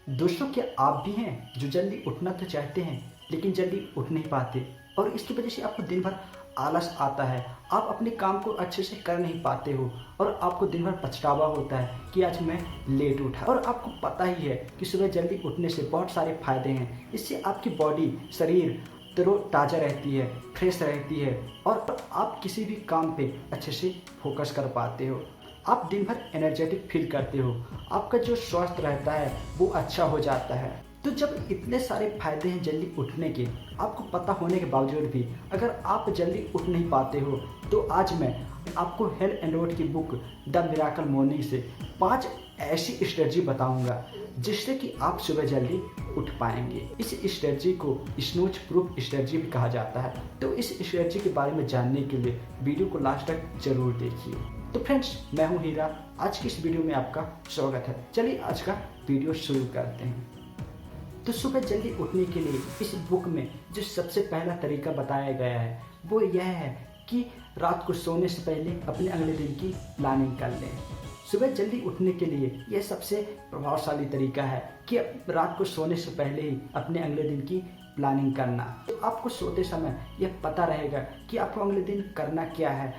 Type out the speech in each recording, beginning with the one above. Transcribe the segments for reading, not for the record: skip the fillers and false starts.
दोस्तों, क्या आप भी हैं जो जल्दी उठना तो चाहते हैं लेकिन जल्दी उठ नहीं पाते और इसकी वजह से आपको दिन भर आलस आता है। आप अपने काम को अच्छे से कर नहीं पाते हो और आपको दिन भर पछतावा होता है कि आज मैं लेट उठा। और आपको पता ही है कि सुबह जल्दी उठने से बहुत सारे फायदे हैं। इससे आपकी बॉडी, शरीर तरोताज़ा रहती है, फ्रेश रहती है और आप किसी भी काम पे अच्छे से फोकस कर पाते हो। आप दिन भर एनर्जेटिक फील करते हो, आपका जो स्वास्थ्य रहता है वो अच्छा हो जाता है। तो जब इतने सारे फायदे हैं जल्दी उठने के, आपको पता होने के बावजूद भी अगर आप जल्दी उठ नहीं पाते हो, तो आज मैं आपको हेल एंड रोड की बुक द मिराकल मॉर्निंग से 5 ऐसी स्ट्रेटजी बताऊंगा जिससे कि आप सुबह जल्दी उठ पाएंगे। इस स्ट्रेटजी को स्नूज प्रूफ स्ट्रेटजी भी कहा जाता है। तो इस स्ट्रेटजी के बारे में जानने के लिए वीडियो को लास्ट तक जरूर देखिए। तो फ्रेंड्स, मैं हूं हीरा। आज की इस वीडियो में आपका स्वागत है। चलिए आज का वीडियो शुरू करते हैं। तो सुबह जल्दी उठने के लिए इस बुक में जो सबसे पहला तरीका बताया गया है वो यह है कि रात को सोने से पहले अपने अगले दिन की प्लानिंग कर लें। सुबह जल्दी उठने के लिए यह सबसे प्रभावशाली तरीका है कि रात को सोने से पहले ही अपने अगले दिन की प्लानिंग करना। तो आपको सोते समय यह पता रहेगा कि आपको अगले दिन करना क्या है,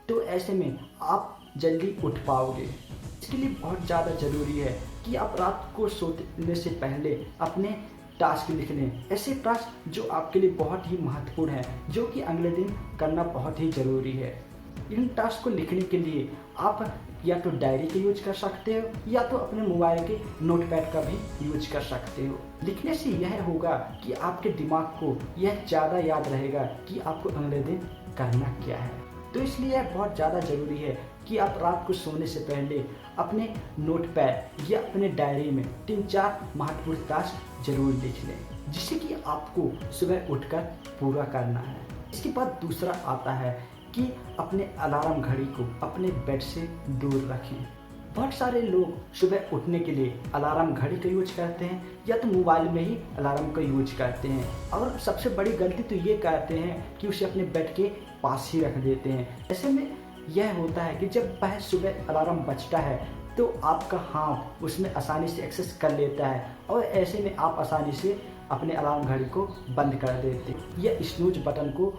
तो ऐसे में आप जल्दी उठ पाओगे। इसके लिए बहुत ज़्यादा ज़रूरी है कि आप रात को सोने से पहले अपने टास्क लिख लें, ऐसे टास्क जो आपके लिए बहुत ही महत्वपूर्ण है, जो कि अगले दिन करना बहुत ही ज़रूरी है। इन टास्क को लिखने के लिए आप या तो डायरी का यूज कर सकते हो या तो अपने मोबाइल के नोटपैड का भी यूज कर सकते हो। लिखने से यह होगा कि आपके दिमाग को यह ज़्यादा याद रहेगा कि आपको अगले दिन करना क्या है। तो इसलिए यह बहुत ज़्यादा ज़रूरी है कि आप रात को सोने से पहले अपने नोटपैड या अपने डायरी में 3-4 महत्वपूर्ण टास्क जरूर लिख लें, जिससे कि आपको सुबह उठकर पूरा करना है। इसके बाद दूसरा आता है कि अपने अलार्म घड़ी को अपने बेड से दूर रखें। बहुत सारे लोग सुबह उठने के लिए अलार्म घड़ी का यूज करते हैं या तो मोबाइल में ही अलार्म का यूज करते हैं, और सबसे बड़ी गलती तो ये करते हैं कि उसे अपने बेड के पास ही रख देते हैं। ऐसे में यह होता है कि जब वह सुबह अलार्म बजता है तो आपका हाथ उसमें आसानी से एक्सेस कर लेता है और ऐसे में आप आसानी से अपने अलार्म घड़ी को बंद कर देते हो या स्नूज बटन को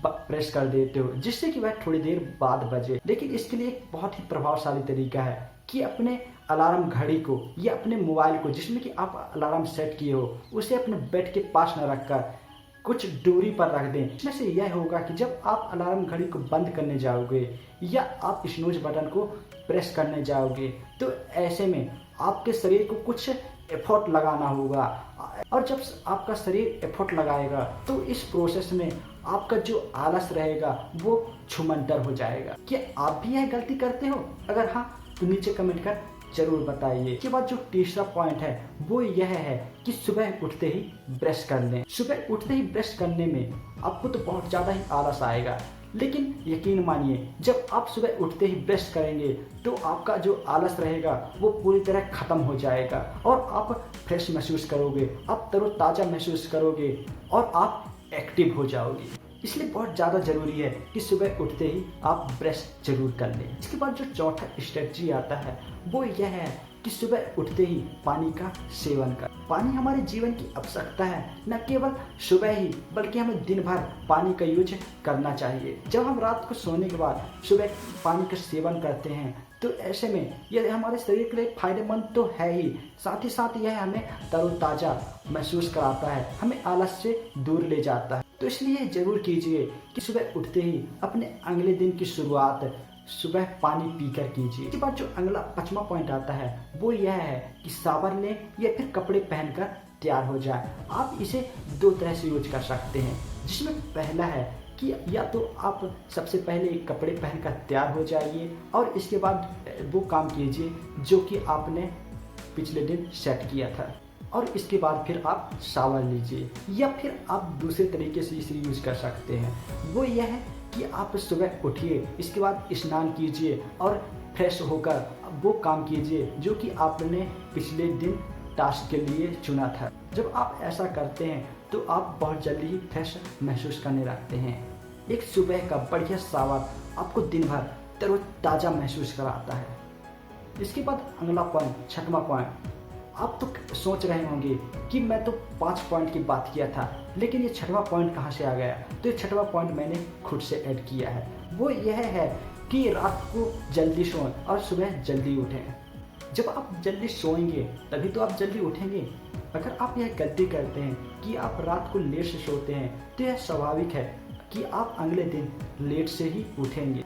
प्रेस कर देते हो, जिससे कि वह थोड़ी देर बाद बजे। लेकिन इसके लिए एक बहुत ही प्रभावशाली तरीका है कि अपने अलार्म घड़ी को या अपने मोबाइल को जिसमें कि आप अलार्म सेट किए हो उसे अपने बेड के पास न रखकर कुछ दूरी पर रख दें। इसमें से यह होगा कि जब आप अलार्म घड़ी को बंद करने जाओगे या आप स्नूज बटन को प्रेस करने जाओगे तो ऐसे में आपके शरीर को कुछ एफर्ट लगाना होगा, और जब आपका शरीर एफर्ट लगाएगा तो इस प्रोसेस में आपका जो आलस रहेगा वो छूमंतर हो जाएगा। क्या आप भी यह गलती करते हो? अगर हाँ तो नीचे कमेंट कर जरूर बताइए। इसके बाद जो तीसरा पॉइंट है वो यह है कि सुबह उठते ही ब्रश कर लें। सुबह उठते ही ब्रश करने में आपको तो बहुत ज़्यादा ही आलस आएगा, लेकिन यकीन मानिए जब आप सुबह उठते ही ब्रश करेंगे तो आपका जो आलस रहेगा वो पूरी तरह खत्म हो जाएगा और आप फ्रेश महसूस करोगे, आप तरोताज़ा महसूस करोगे और आप एक्टिव हो जाओगे। इसलिए बहुत ज़्यादा ज़रूरी है कि सुबह उठते ही आप ब्रश जरूर कर लें। इसके बाद जो चौथा स्ट्रेटजी आता है वो यह है कि सुबह उठते ही पानी का सेवन कर। पानी हमारे जीवन की आवश्यकता है, न केवल सुबह ही बल्कि हमें दिन भर पानी का यूज करना चाहिए। जब हम रात को सोने के बाद सुबह पानी का सेवन करते हैं तो ऐसे में यह हमारे शरीर के लिए फायदेमंद तो है ही, साथ ही साथ यह हमें तरोताज़ा महसूस कराता है, हमें आलस से दूर ले जाता है। तो इसलिए जरूर कीजिए कि सुबह उठते ही अपने अगले दिन की शुरुआत सुबह पानी पीकर कीजिए। इसके बाद जो अगला 5वां पॉइंट आता है वो यह है कि शावर लें या फिर कपड़े पहनकर तैयार हो जाए। आप इसे 2 तरह से यूज कर सकते हैं, जिसमें पहला है कि या तो आप सबसे पहले कपड़े पहनकर तैयार हो जाइए और इसके बाद वो काम कीजिए जो कि आपने पिछले दिन सेट किया था, और इसके बाद फिर आप शावर लीजिए। या फिर आप दूसरे तरीके से इसे यूज कर सकते हैं, वो यह है कि आप सुबह उठिए, इसके बाद स्नान कीजिए और फ्रेश होकर वो काम कीजिए जो कि आपने पिछले दिन टास्क के लिए चुना था। जब आप ऐसा करते हैं तो आप बहुत जल्दी ही फ्रेश महसूस करने लगते हैं। एक सुबह का बढ़िया शावर आपको दिन भर तरोताज़ा महसूस कराता है। इसके बाद अगला पॉइंट, 6वां पॉइंट, आप तो सोच रहे होंगे कि मैं तो 5 पॉइंट की बात किया था, लेकिन ये छठवां पॉइंट कहाँ से आ गया? तो ये छठवां पॉइंट मैंने खुद से ऐड किया है। वो यह है कि रात को जल्दी सोएं और सुबह जल्दी उठें। जब आप जल्दी सोएंगे तभी तो आप जल्दी उठेंगे। अगर आप यह गलती करते हैं कि आप रात को लेट से सोते हैं, तो यह स्वाभाविक है कि आप अगले दिन लेट से ही उठेंगे।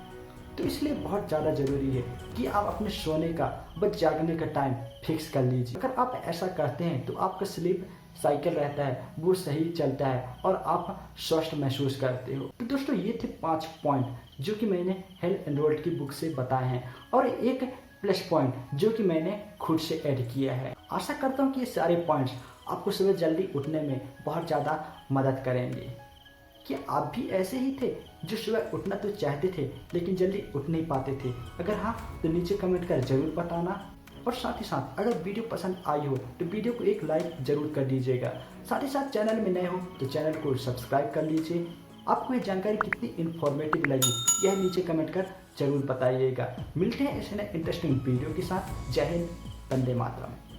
तो इसलिए बहुत ज़्यादा ज़रूरी है कि आप अपने सोने का व जागने का टाइम फिक्स कर लीजिए। अगर आप ऐसा करते हैं तो आपका स्लीप साइकिल रहता है, वो सही चलता है और आप स्वस्थ महसूस करते हो। तो दोस्तों, ये थे 5 पॉइंट जो कि मैंने हेल्थ एनरोल्ड की बुक से बताए हैं, और एक प्लस पॉइंट जो कि मैंने खुद से ऐड किया है। आशा करता हूँ कि ये सारे पॉइंट्स आपको सुबह जल्दी उठने में बहुत ज़्यादा मदद करेंगे। क्या आप भी ऐसे ही थे जो सुबह उठना तो चाहते थे लेकिन जल्दी उठ नहीं पाते थे? अगर हाँ, तो नीचे कमेंट कर जरूर बताना। और साथ ही साथ अगर वीडियो पसंद आई हो तो वीडियो को एक लाइक जरूर कर दीजिएगा। साथ ही साथ चैनल में नए हो तो चैनल को सब्सक्राइब कर लीजिए। आपको ये जानकारी कितनी इन्फॉर्मेटिव लगी यह नीचे कमेंट कर जरूर बताइएगा। मिलते हैं ऐसे नए इंटरेस्टिंग वीडियो के साथ। जय हिंद, वंदे मातरम।